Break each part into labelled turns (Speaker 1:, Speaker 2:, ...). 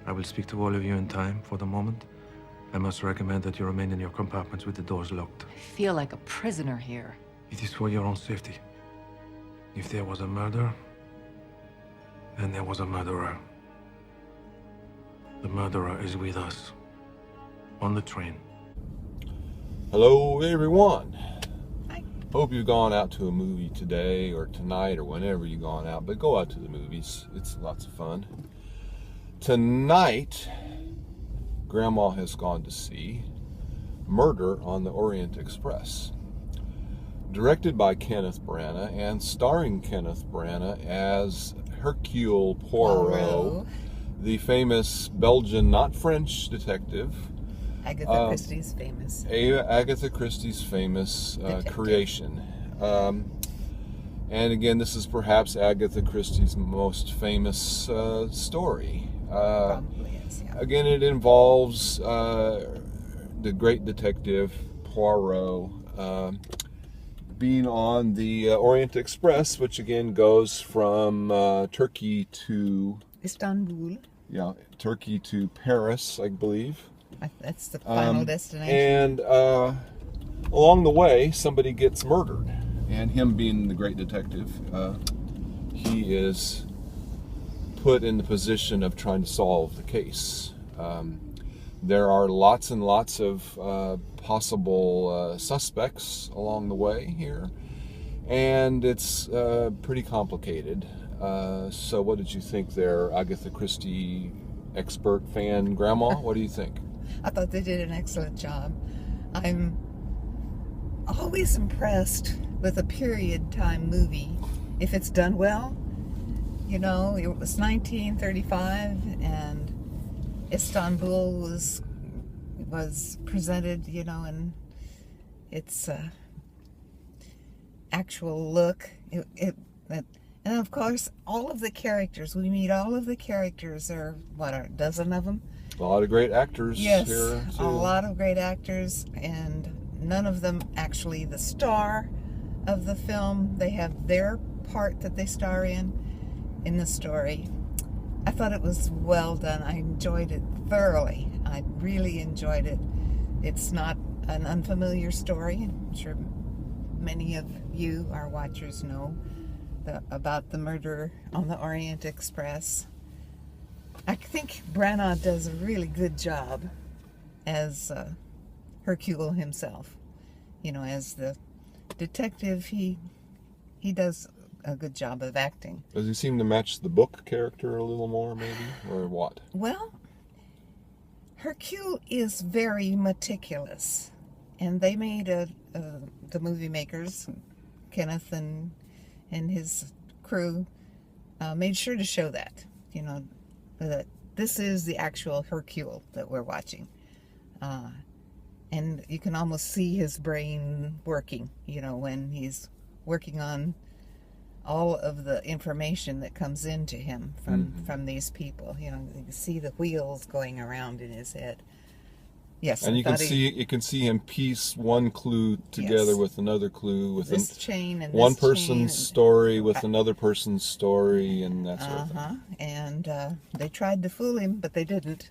Speaker 1: I will speak to all of you in time. For the moment, I must recommend that you remain in your compartments with the doors locked.
Speaker 2: I feel like a prisoner here.
Speaker 1: It is for your own safety. If there was a murder, then there was a murderer. The murderer is with us. On the train.
Speaker 3: Hello, everyone.
Speaker 2: Hi.
Speaker 3: Hope you've gone out to a movie today or tonight or whenever you've gone out, but go out to the movies. It's lots of fun. Tonight, Grandma has gone to see Murder on the Orient Express. Directed by Kenneth Branagh and starring Kenneth Branagh as Hercule Poirot, the famous Belgian, not French, detective.
Speaker 2: Agatha Christie's famous.
Speaker 3: Agatha Christie's famous creation. And again, this is perhaps Agatha Christie's most famous story.
Speaker 2: Probably is, yeah.
Speaker 3: Again, it involves the great detective Poirot being on the Orient Express, which again goes from Turkey to
Speaker 2: Istanbul.
Speaker 3: Yeah, Turkey to Paris, I believe.
Speaker 2: That's the final destination.
Speaker 3: And along the way, somebody gets murdered. And him being the great detective, he is put in the position of trying to solve the case. There are lots and lots of possible suspects along the way here. And it's pretty complicated. So what did you think there, Agatha Christie expert fan Grandma? What do you think?
Speaker 2: I thought they did an excellent job. I'm always impressed with a period time movie if it's done well. You know, it was 1935 and Istanbul was presented, you know, in its actual look. And of course, all of the characters, we meet all of the characters. There are, what, a dozen of them?
Speaker 3: A lot of great actors
Speaker 2: yes,
Speaker 3: here, too.
Speaker 2: A lot of great actors, and none of them actually the star of the film. They have their part that they star in the story. I thought it was well done. I enjoyed it thoroughly. I really enjoyed it. It's not an unfamiliar story. I'm sure many of you, our watchers, know about the murder on the Orient Express. I think Branagh does a really good job as Hercule himself. You know, as the detective, he does a good job of acting.
Speaker 3: Does he seem to match the book character a little more, maybe, or what?
Speaker 2: Well, Hercule is very meticulous, and they made the movie makers, Kenneth and his crew, made sure to show that, you know, that this is the actual Hercule that we're watching. And you can almost see his brain working, you know, when he's working on all of the information that comes into him from these people. You know, you can see the wheels going around in his head. Yes,
Speaker 3: and you can see him piece one clue together
Speaker 2: yes.
Speaker 3: with another clue with
Speaker 2: this chain and
Speaker 3: one
Speaker 2: this
Speaker 3: person's
Speaker 2: chain.
Speaker 3: Story with another person's story and that sort of thing.
Speaker 2: And they tried to fool him, but they didn't.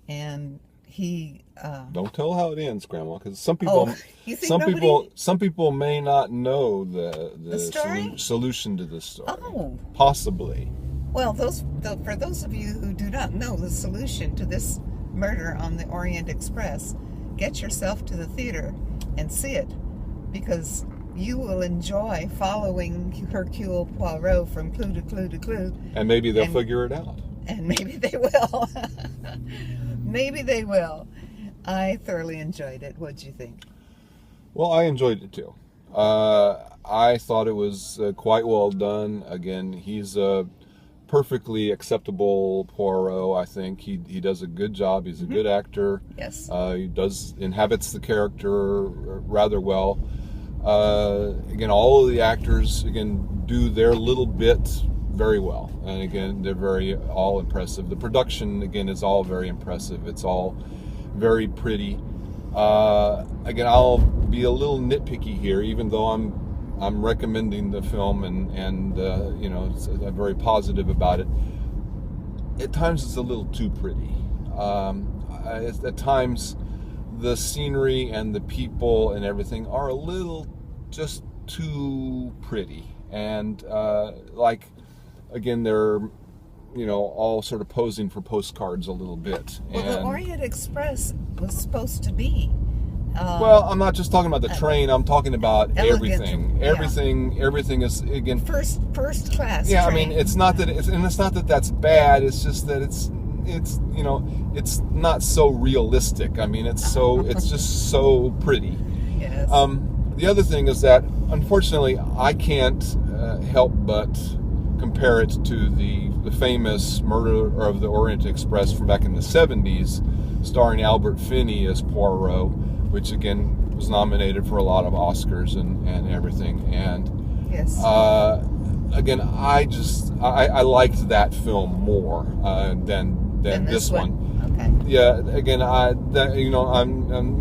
Speaker 2: And he
Speaker 3: don't tell how it ends, Grandma, because some people some people may not know the
Speaker 2: story?
Speaker 3: solution to this story.
Speaker 2: Oh,
Speaker 3: possibly.
Speaker 2: Well, for those of you who do not know the solution to this murder on the Orient Express, get yourself to the theater and see it, because you will enjoy following Hercule Poirot from clue to clue to clue.
Speaker 3: And maybe they'll figure it out.
Speaker 2: And maybe they will. Maybe they will. I thoroughly enjoyed it. What'd you think?
Speaker 3: Well, I enjoyed it too. I thought it was quite well done. Again, he's a perfectly acceptable Poirot. I think he does a good job. He's a good actor.
Speaker 2: Yes.
Speaker 3: He inhabits the character rather well. Again, all of the actors do their little bit very well, and again, they're all impressive. The production again is all very impressive. It's all very pretty. Again, I'll be a little nitpicky here, even though I'm recommending the film and you know, I'm very positive about it. at times it's a little too pretty. At times, the scenery and the people and everything are a little just too pretty. And like, again, they're, you know, all sort of posing for postcards a little bit.
Speaker 2: Well,
Speaker 3: and
Speaker 2: the Orient Express was supposed to be.
Speaker 3: Well, I'm not just talking about the train. I'm talking about everything.
Speaker 2: Elegant, yeah.
Speaker 3: Everything is, again,
Speaker 2: First class.
Speaker 3: yeah,
Speaker 2: train.
Speaker 3: I mean, it's not that it's not that that's bad. It's just that it's you know, it's not so realistic. I mean, it's just so pretty.
Speaker 2: Yes.
Speaker 3: The other thing is that, unfortunately, I can't help but compare it to the famous Murder of the Orient Express from back in the 70s, starring Albert Finney as Poirot, which again was nominated for a lot of Oscars and everything. And
Speaker 2: yes.
Speaker 3: Again, I liked that film more than this one.
Speaker 2: Okay.
Speaker 3: Yeah, again,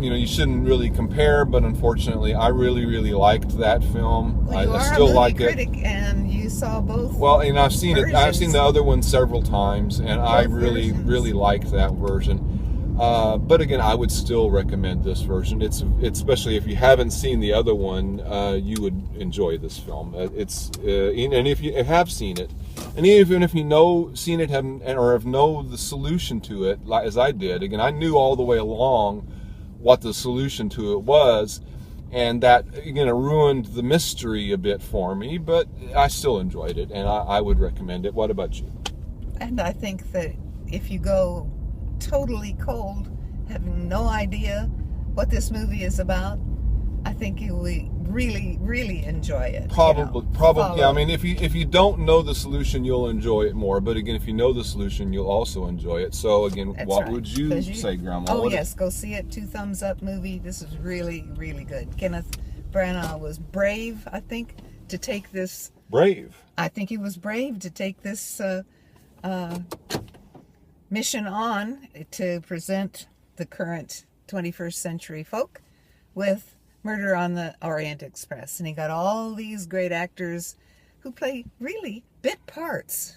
Speaker 3: you shouldn't really compare, but unfortunately, I really liked that film.
Speaker 2: Well, you
Speaker 3: I
Speaker 2: are
Speaker 3: still
Speaker 2: a movie
Speaker 3: like
Speaker 2: critic,
Speaker 3: it.
Speaker 2: and you saw both.
Speaker 3: Well, and I've seen it. I've seen
Speaker 2: versions.
Speaker 3: the other one several times, and I
Speaker 2: Both versions.
Speaker 3: really liked that version. But again, I would still recommend this version. It's especially if you haven't seen the other one, you would enjoy this film. And if you have seen it, and even if you seen it or have know the solution to it, as I did. Again, I knew all the way along what the solution to it was, and that, again, it ruined the mystery a bit for me. But I still enjoyed it, and I would recommend it. What about you?
Speaker 2: And I think that if you go totally cold, having no idea what this movie is about, I think you will really enjoy it.
Speaker 3: Probably, yeah. I mean,
Speaker 2: Follow.
Speaker 3: if you don't know the solution, you'll enjoy it more. But again, if you know the solution, you'll also enjoy it. So again,
Speaker 2: That's
Speaker 3: what
Speaker 2: right.
Speaker 3: would you say, Grandma?
Speaker 2: Oh, yes, go see it. 2 thumbs up movie. This is really good. Kenneth Branagh was brave, I think, to take this.
Speaker 3: Brave.
Speaker 2: I think he was brave to take this mission on to present the current 21st century folk with Murder on the Orient Express. And he got all these great actors who play really bit parts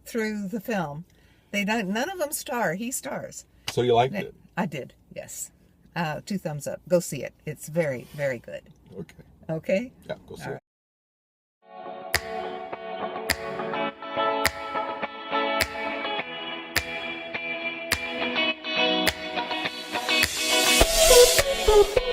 Speaker 2: through the film. None of them star. He stars.
Speaker 3: So you liked it?
Speaker 2: I did, yes. 2 thumbs up. Go see it. It's very good.
Speaker 3: Okay.
Speaker 2: Okay?
Speaker 3: Yeah, go see
Speaker 2: All
Speaker 3: it.
Speaker 2: right.
Speaker 4: Boop.